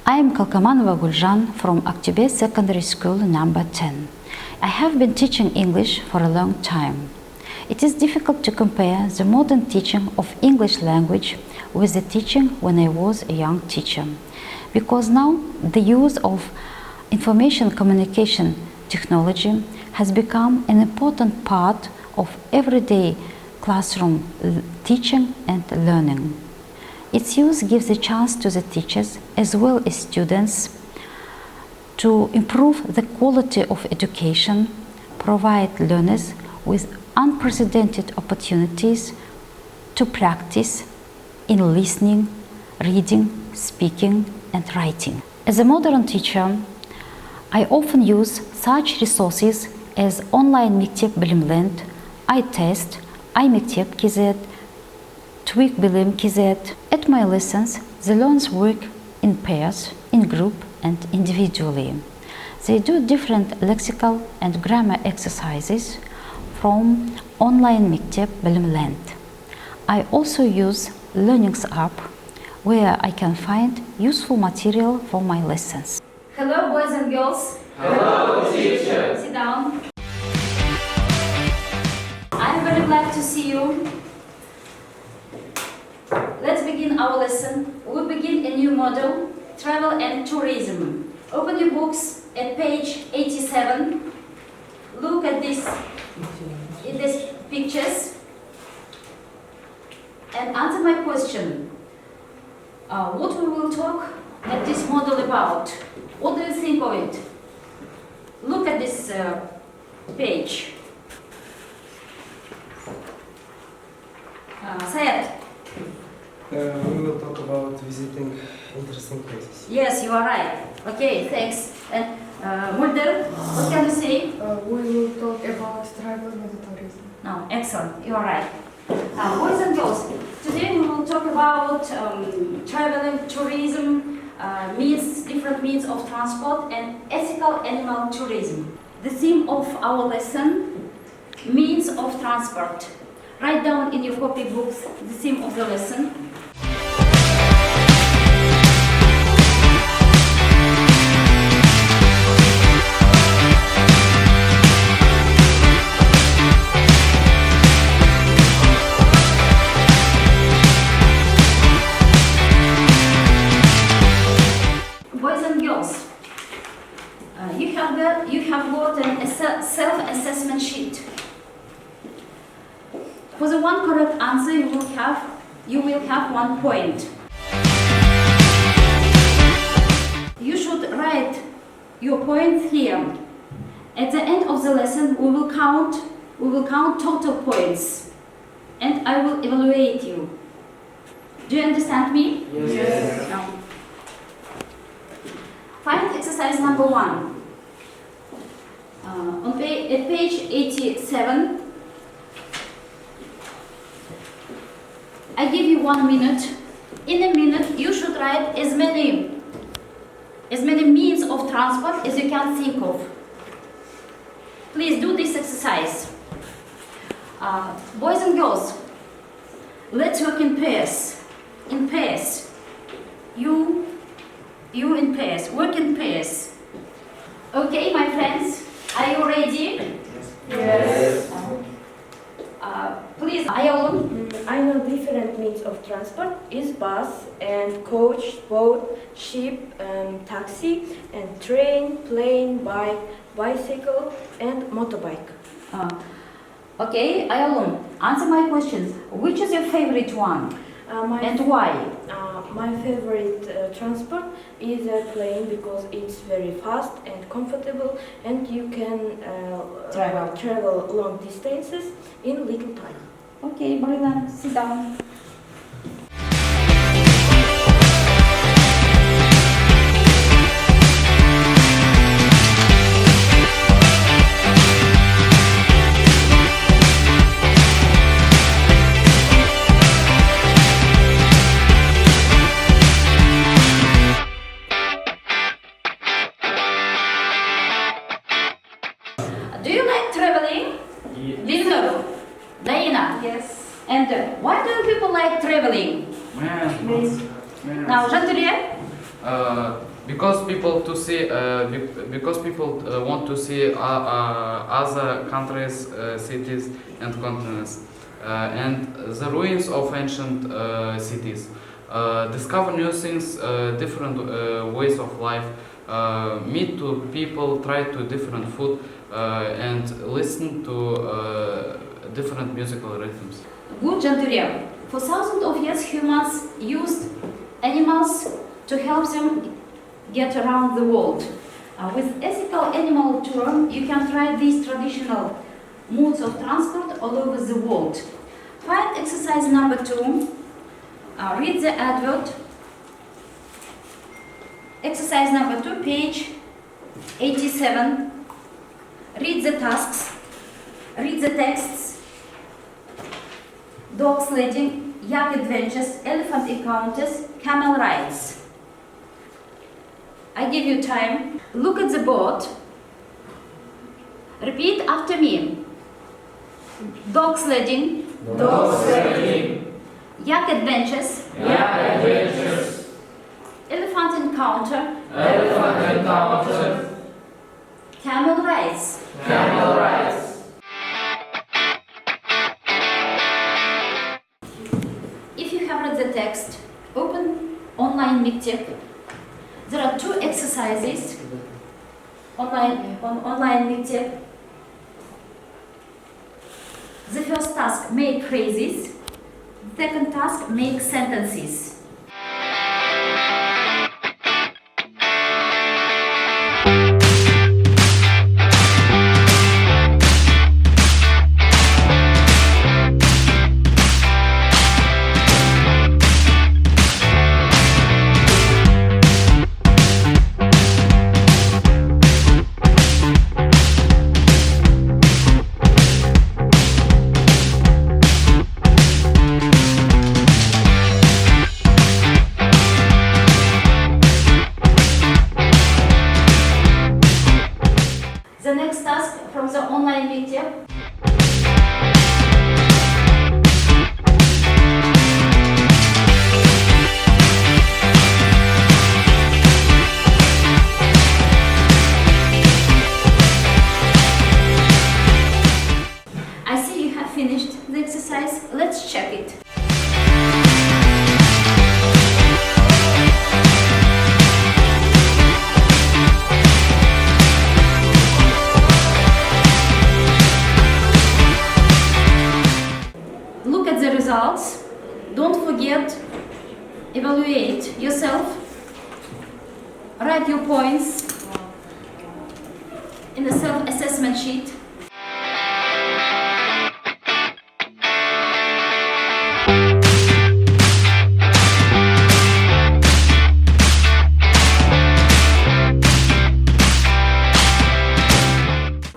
I am Г.Калкаманова Guljan from Aktobe Secondary School number 10. I have been teaching English for a long time. It is difficult to compare the modern teaching of English language with the teaching when I was a young teacher, because now the use of information communication technology has become an important part of everyday classroom teaching and learning. Its use gives a chance to the teachers as well as students to improve the quality of education, provide learners with unprecedented opportunities to practice in listening, reading, speaking, and writing. As a modern teacher, I often use such resources as online Мектеп Білімленд, iTest, iMektep KZ, Tweak Bilim KZ. At my lessons, the learners work in pairs, in group, and individually. They do different lexical and grammar exercises from online Мектеп Білімленд. I also use Learnings app, where I can find useful material for my lessons. Hello, boys and girls. Hello, teacher. Sit down. I'm very glad to see you. Let's begin our lesson. We'll begin a new module, travel and tourism. Open your books at page 87. Look at these pictures and answer my question. What we will talk at this module about? What do you think of it? Look at this page. Sayed. We will talk about visiting interesting places. Yes, you are right. Okay, thanks. And Mulder, what can you say? We will talk about travel and tourism. No, excellent. You are right. Boys and girls, today we will talk about traveling, tourism, different means of transport, and ethical animal tourism. The theme of our lesson, means of transport. Write down in your copybooks the theme of the lesson. Boys and girls, you have got a self-assessment sheet. For the one correct answer, you will have 1 point. You should write your points here. At the end of the lesson, we will count total points, and I will evaluate you. Do you understand me? Yes. No. Find exercise number 1. At page 87, I give you 1 minute. In a minute, you should write as many means of transport as you can think of. Please do this exercise. Boys and girls, let's work in pairs. In pairs. You in pairs. Work in pairs. Okay, my friends, are you ready? Yes. Please, Ayolun. I know different means of transport is bus and coach, boat, ship, taxi, and train, plane, bike, bicycle, and motorbike. Okay, Ayolun, answer my questions. Which is your favorite one and why? My favorite transport is a plane because it's very fast and comfortable, and you can travel long distances in little time. Okay, Marina, sit down. Do you like traveling? Yes. Diana? Yes. And why do people like traveling? Man. Now, Janturiya? because people want to see other countries, cities and continents, and the ruins of ancient cities. Discover new things, different ways of life, meet to people, try to different food, and listen to different musical rhythms. Good, Janturiya. For thousands of years, humans used animals to help them get around the world. With ethical animal tourism, you can try these traditional modes of transport all over the world. Find exercise number 2. Read the advert. Exercise number 2, page 87. Read the tasks. Read the texts. Dog sledding, yak adventures, elephant encounters, camel rides. I give you time. Look at the board. Repeat after me. Dog sledding. Dog sledding. Yak adventures. Yak adventures. Elephant encounter. Elephant encounter. Camel rides. Camel rides. If you have read the text, open online Meetup. There are 2 exercises online Meetup. The first task, make phrases. The second task, make sentences. The next task from the online Meetup. I see you have finished the exercise. Let's check it. Look at the results. Don't forget, evaluate yourself. Write your points in the self-assessment sheet.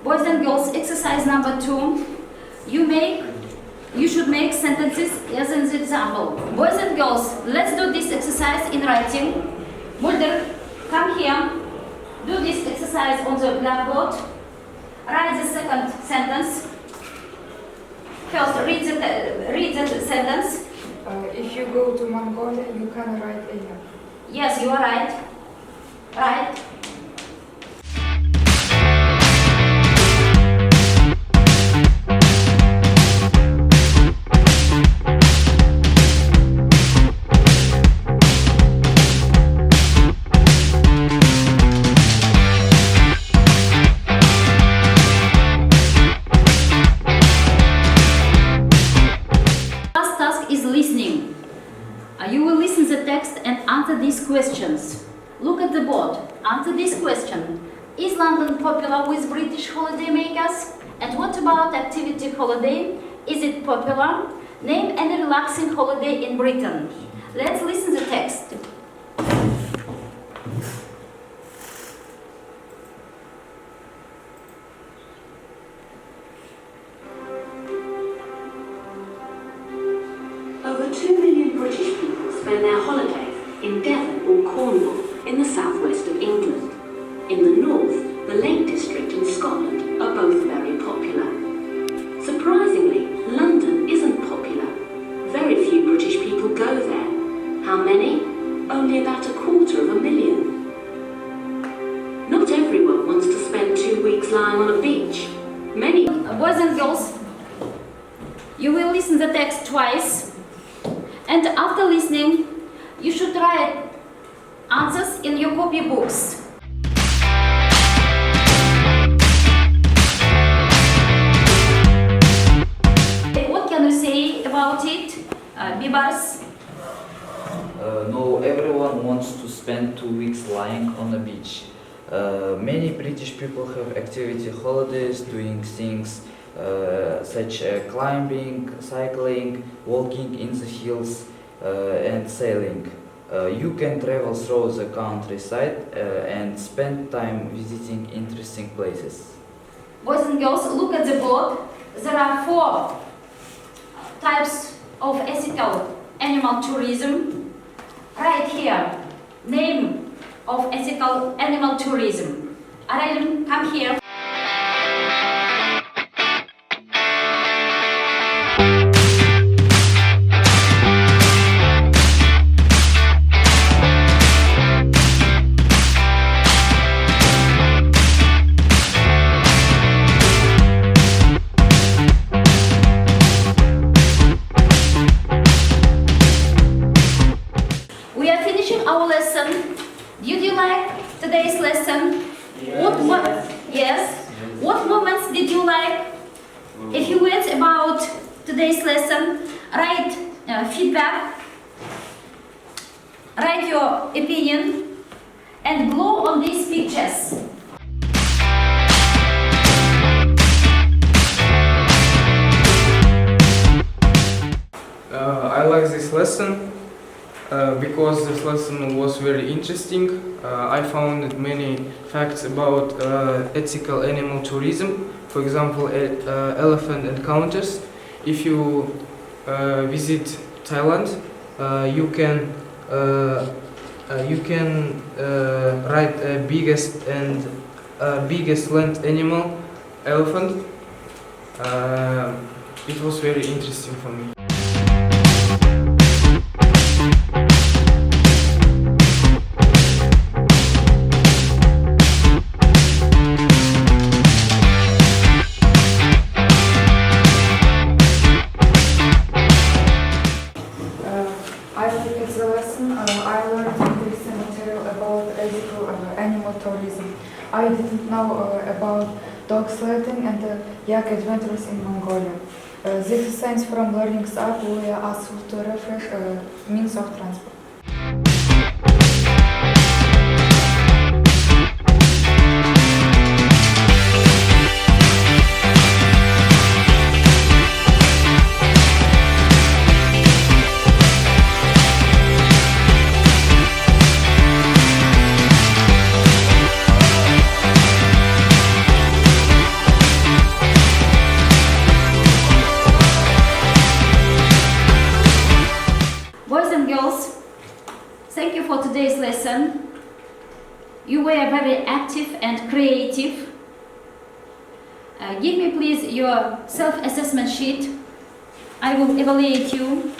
Boys and girls, exercise number 2. You should make sentences as in the example. Boys and girls, let's do this exercise in writing. Mulder, come here. Do this exercise on the blackboard. Write the second sentence. First, read the sentence. If you go to Mongolia, you can write here. Yes, you are right. Right. Last task is listening. You will listen the text and answer these questions. Look at the board. Answer this question. Is London popular with British holidaymakers? And what about activity holiday? Is it popular? Name any relaxing holiday in Britain. Let's listen the text. Over 2 million British people spend their holidays in Devon or Cornwall in the southwest of England. In the north, the Lake District and Scotland are both very popular. Surprisingly, London isn't popular. Very few British people go there. How many? Only about 250,000. twice. And after listening, you should write answers in your copybooks. What can you say about it, Bibars? No, everyone wants to spend 2 weeks lying on a beach. Many British people have activity holidays doing things such as climbing, cycling, walking in the hills and sailing. You can travel through the countryside and spend time visiting interesting places. Boys and girls, look at the board. There are 4 types of ethical animal tourism. Right here, name of ethical animal tourism. Arayun, come here. We are finishing our lesson. Did you like today's lesson? Yes. What moments did you like? If you read about today's lesson, write feedback, write your opinion, and glow on these pictures. I like this lesson because this lesson was very interesting. I found many facts about ethical animal tourism. For example, elephant encounters. If you visit Thailand, you can ride biggest land animal, elephant. It was very interesting for me. I think it's a lesson. I learned interesting material about ethical animal tourism. I didn't know about dog sledding and yak adventures in Mongolia. This is science from Learning App. We are asked to refresh means of transport. Boys and girls, thank you for today's lesson. You were very active and creative. Give me please your self-assessment sheet. I will evaluate you.